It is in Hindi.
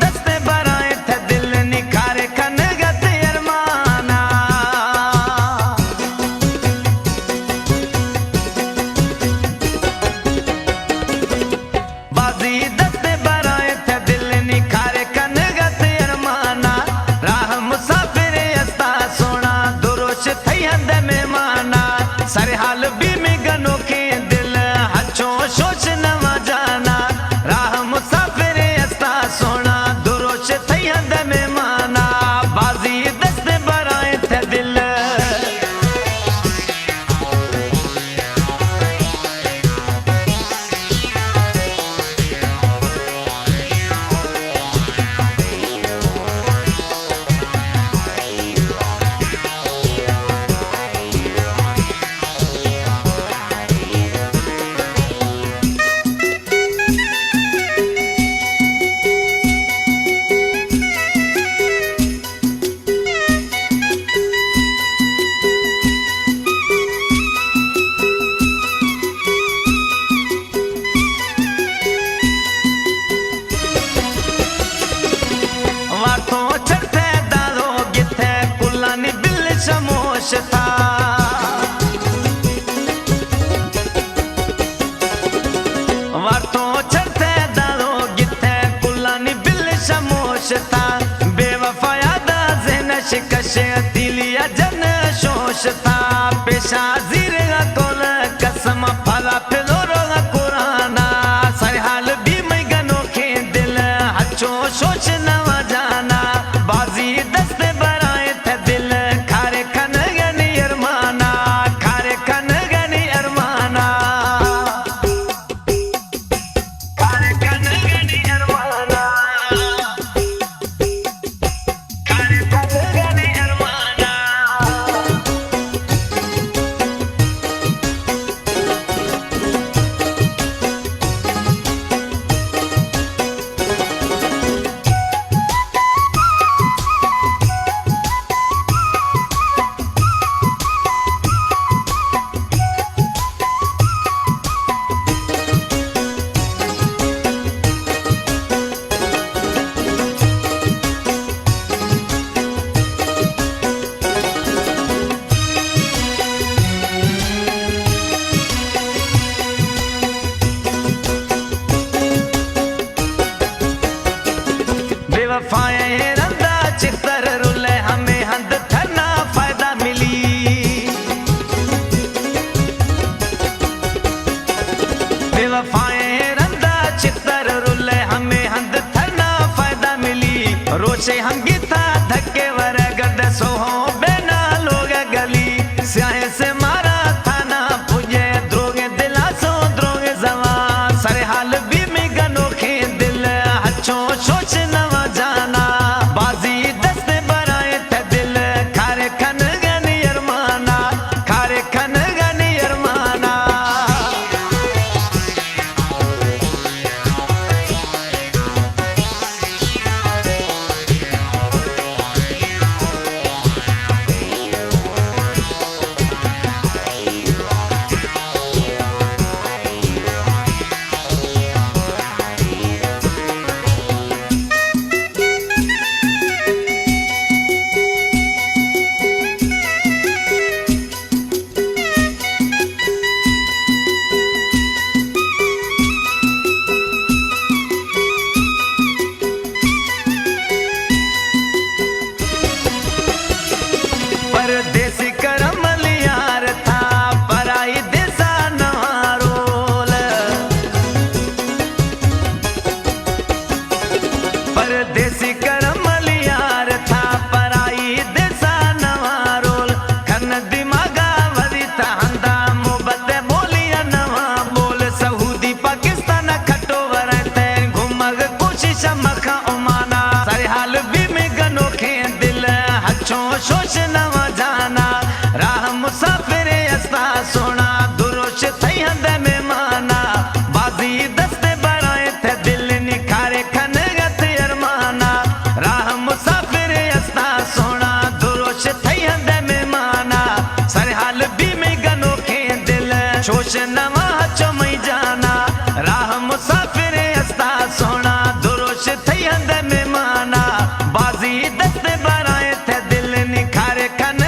दस्ते बराए थे दिल निखारे खन गत अरमाना बाजी दस्ते बराए थे दिल निखारे खन गत अरमाना राह मुसाफिर अस्ता सोना दुरुश थई हंद में माना सर हाल भी में गनो के दिल हचो सोच नवा जाना राह मुसाफिर अस्ता सोना दुरुश थई हंद में माना बाजी दस्ते बराए थे दिल समोशता वार्तों चढ़ते दारो गिथे कुलानी बिल समोशता बेवफाया दा ज़हन शिकश दिलिया जन शोशता पेशा ज़ीरे कोल कसम फला फिलोरो कुराना सर हाल भी मैं गनो के दिल हचो सोच नवा जाना बाजी दस्ते बराए थे दिल बेवफाएं रंदा चित्तर रुले हमें हंद थना फायदा मिली बेवफाएं रंदा चित्तर रुले हमें हंद थना फायदा मिली रोचे हम गीता धक्के वर गद सोहो बेना लोग गली स्याहे से मारा थाना पुजे द्रोगे दिलासो द्रोगे जवा सर हाल भी में गनो के दिल हचो सोच नवा जाना बाजी दस्ते बराए थे दिल खारे खन गनी अरमाना खारे खन गनी अरमाना देखन